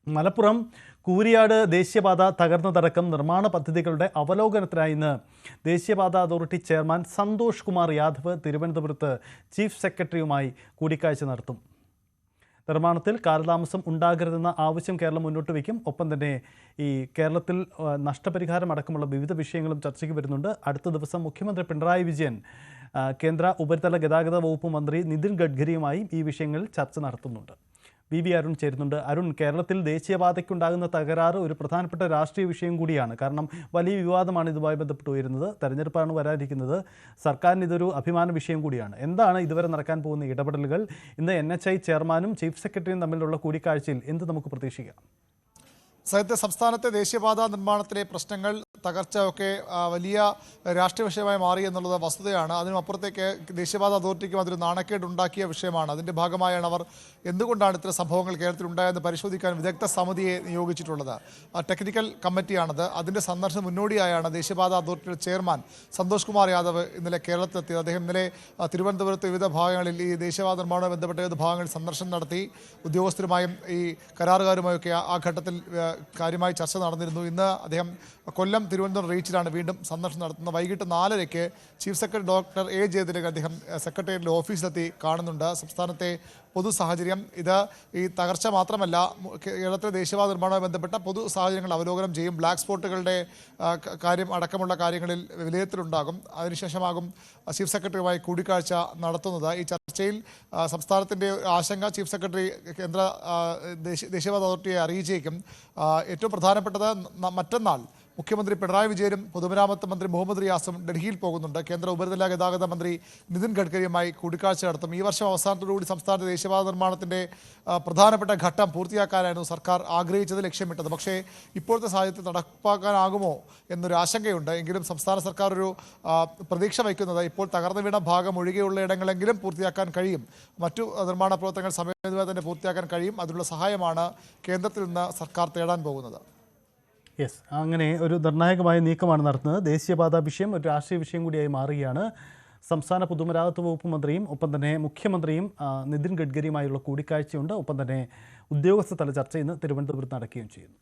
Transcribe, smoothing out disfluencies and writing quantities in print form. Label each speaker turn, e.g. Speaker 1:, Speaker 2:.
Speaker 1: മലപ്പുറം കൂരിയാട് ദേശീയപാത തകർന്നതടക്കം നിർമ്മാണ പദ്ധതികളുടെ അവലോകനത്തിനായി ഇന്ന് ദേശീയപാത അതോറിറ്റി ചെയർമാൻ സന്തോഷ് കുമാർ യാദവ് തിരുവനന്തപുരത്ത് ചീഫ് സെക്രട്ടറിയുമായി കൂടിക്കാഴ്ച നടത്തും. നിർമ്മാണത്തിൽ കാലതാമസം ഉണ്ടാകരുതെന്ന ആവശ്യം കേരളം മുന്നോട്ട് വയ്ക്കും. ഒപ്പം തന്നെ ഈ കേരളത്തിൽ നഷ്ടപരിഹാരം അടക്കമുള്ള വിവിധ വിഷയങ്ങളും ചർച്ചയ്ക്ക് വരുന്നുണ്ട്. അടുത്ത ദിവസം മുഖ്യമന്ത്രി പിണറായി വിജയൻ കേന്ദ്ര ഉപരിതല ഗതാഗത വകുപ്പ് മന്ത്രി നിതിൻ ഗഡ്കരിയുമായി ഈ വിഷയങ്ങളിൽ ചർച്ച നടത്തുന്നുണ്ട്. വി അരുൺ ചേരുന്നുണ്ട്. അരുൺ, കേരളത്തിൽ ദേശീയപാതയ്ക്കുണ്ടാകുന്ന തകരാറ് ഒരു പ്രധാനപ്പെട്ട രാഷ്ട്രീയ വിഷയം കൂടിയാണ്. കാരണം വലിയ വിവാദമാണ് ഇതുമായി ബന്ധപ്പെട്ട് ഉയരുന്നത്. തെരഞ്ഞെടുപ്പാണ് വരാനിരിക്കുന്നത്. സർക്കാരിന് ഇതൊരു അഭിമാന വിഷയം കൂടിയാണ്. എന്താണ് ഇതുവരെ നടക്കാൻ പോകുന്ന ഇടപെടലുകൾ? ഇന്ന് NHI ചെയർമാനും ചീഫ് സെക്രട്ടറിയും തമ്മിലുള്ള കൂടിക്കാഴ്ചയിൽ എന്ത് നമുക്ക് പ്രതീക്ഷിക്കാം?
Speaker 2: സംസ്ഥാനത്തെ ദേശീയപാത നിർമ്മാണത്തിലെ പ്രശ്നങ്ങൾ, തകർച്ച ഒക്കെ വലിയ രാഷ്ട്രീയ വിഷയമായി മാറി എന്നുള്ളത് വസ്തുതയാണ്. അതിനുമപ്പുറത്തേക്ക് ദേശീയപാത അതോറിറ്റിക്കും അതൊരു നാണക്കേടുണ്ടാക്കിയ വിഷയമാണ്. അതിൻ്റെ ഭാഗമായാണ് അവർ എന്തുകൊണ്ടാണ് ഇത്തരം സംഭവങ്ങൾ കേരളത്തിൽ ഉണ്ടായതെന്ന് പരിശോധിക്കാൻ വിദഗ്ധ സമിതിയെ നിയോഗിച്ചിട്ടുള്ളത്. ടെക്നിക്കൽ കമ്മിറ്റിയാണത്. അതിൻ്റെ സന്ദർശനം മുന്നോടിയായാണ് ദേശീയപാത അതോറിറ്റിയുടെ ചെയർമാൻ സന്തോഷ് കുമാർ യാദവ് ഇന്നലെ കേരളത്തിലെത്തിയത്. അദ്ദേഹം ഇന്നലെ തിരുവനന്തപുരത്ത് വിവിധ ഭാഗങ്ങളിൽ ഈ ദേശീയപാത നിർമ്മാണവുമായി ബന്ധപ്പെട്ട വിവിധ ഭാഗങ്ങളിൽ സന്ദർശനം നടത്തി. ഉദ്യോഗസ്ഥരുമായും ഈ കരാറുകാരുമായൊക്കെ ആ ഘട്ടത്തിൽ കാര്യമായി ചർച്ച നടന്നിരുന്നു. ഇന്ന് അദ്ദേഹം കൊല്ലം തിരുവനന്തപുരം റീച്ചിലാണ് വീണ്ടും സന്ദർശനം നടത്തുന്നത്. വൈകിട്ട് 4:30 chief secretary doctor A. Jayathilakan അദ്ദേഹം സെക്രട്ടേറിയറ്റിലെ ഓഫീസിലെത്തി കാണുന്നുണ്ട്. സംസ്ഥാനത്തെ പൊതു സാഹചര്യം, ഇത് ഈ തകർച്ച മാത്രമല്ല, കേരളത്തിലെ ദേശീയപാത നിർമ്മാണവുമായി ബന്ധപ്പെട്ട പൊതു സാഹചര്യങ്ങൾ അവലോകനം ചെയ്യും. ബ്ലാക്ക് സ്പോട്ടുകളുടെ കാര്യം അടക്കമുള്ള കാര്യങ്ങളിൽ വിലയിരുത്തലുണ്ടാകും. അതിനുശേഷമാകും ചീഫ് സെക്രട്ടറിയുമായി കൂടിക്കാഴ്ച നടത്തുന്നത്. ഈ ചർച്ചയിൽ സംസ്ഥാനത്തിൻ്റെ ആശങ്ക ചീഫ് സെക്രട്ടറി കേന്ദ്ര ദേശീയപാത അതോറിറ്റിയെ അറിയിച്ചേക്കും. ഏറ്റവും പ്രധാനപ്പെട്ടത്, മറ്റന്നാൾ മുഖ്യമന്ത്രി പിണറായി വിജയനും പൊതുമരാമത്ത് മന്ത്രി മുഹമ്മദ് റിയാസും ഡൽഹിയിൽ പോകുന്നുണ്ട്. കേന്ദ്ര ഉപരിതല ഗതാഗത മന്ത്രി നിതിൻ ഗഡ്കരിയുമായി കൂടിക്കാഴ്ച നടത്തും. ഈ വർഷം അവസാനത്തോടുകൂടി സംസ്ഥാനത്തെ ദേശീയപാത നിർമ്മാണത്തിൻ്റെ പ്രധാനപ്പെട്ട ഘട്ടം പൂർത്തിയാക്കാനായിരുന്നു സർക്കാർ ആഗ്രഹിച്ചത്, ലക്ഷ്യമിട്ടത്. പക്ഷേ ഇപ്പോഴത്തെ സാഹചര്യത്തിൽ നടപ്പാക്കാനാകുമോ എന്നൊരു ആശങ്കയുണ്ട്. എങ്കിലും സംസ്ഥാന സർക്കാർ ഒരു പ്രതീക്ഷ വയ്ക്കുന്നത് ഇപ്പോൾ തകർന്നു വീണ ഭാഗം ഒഴികെയുള്ള ഇടങ്ങളെങ്കിലും പൂർത്തിയാക്കാൻ കഴിയും. മറ്റു നിർമ്മാണ പ്രവർത്തനങ്ങൾ സമയബന്ധിതമായി തന്നെ പൂർത്തിയാക്കാൻ കഴിയും. അതിനുള്ള സഹായമാണ് കേന്ദ്രത്തിൽ നിന്ന് സർക്കാർ തേടാൻ പോകുന്നത്.
Speaker 1: യെസ്, അങ്ങനെ ഒരു നിർണായകമായ നീക്കമാണ് നടത്തുന്നത്. ദേശീയപാത വിഷയം ഒരു രാഷ്ട്രീയ വിഷയം കൂടിയായി മാറുകയാണ്. സംസ്ഥാന പൊതുമരാമത്ത് വകുപ്പ് മന്ത്രിയും ഒപ്പം തന്നെ മുഖ്യമന്ത്രിയും നിതിൻ ഗഡ്കരിയുമായുള്ള കൂടിക്കാഴ്ചയുണ്ട്. ഒപ്പം തന്നെ ഉദ്യോഗസ്ഥ തല ചർച്ച ഇന്ന് തിരുവനന്തപുരത്ത് നടക്കുകയും ചെയ്യുന്നു.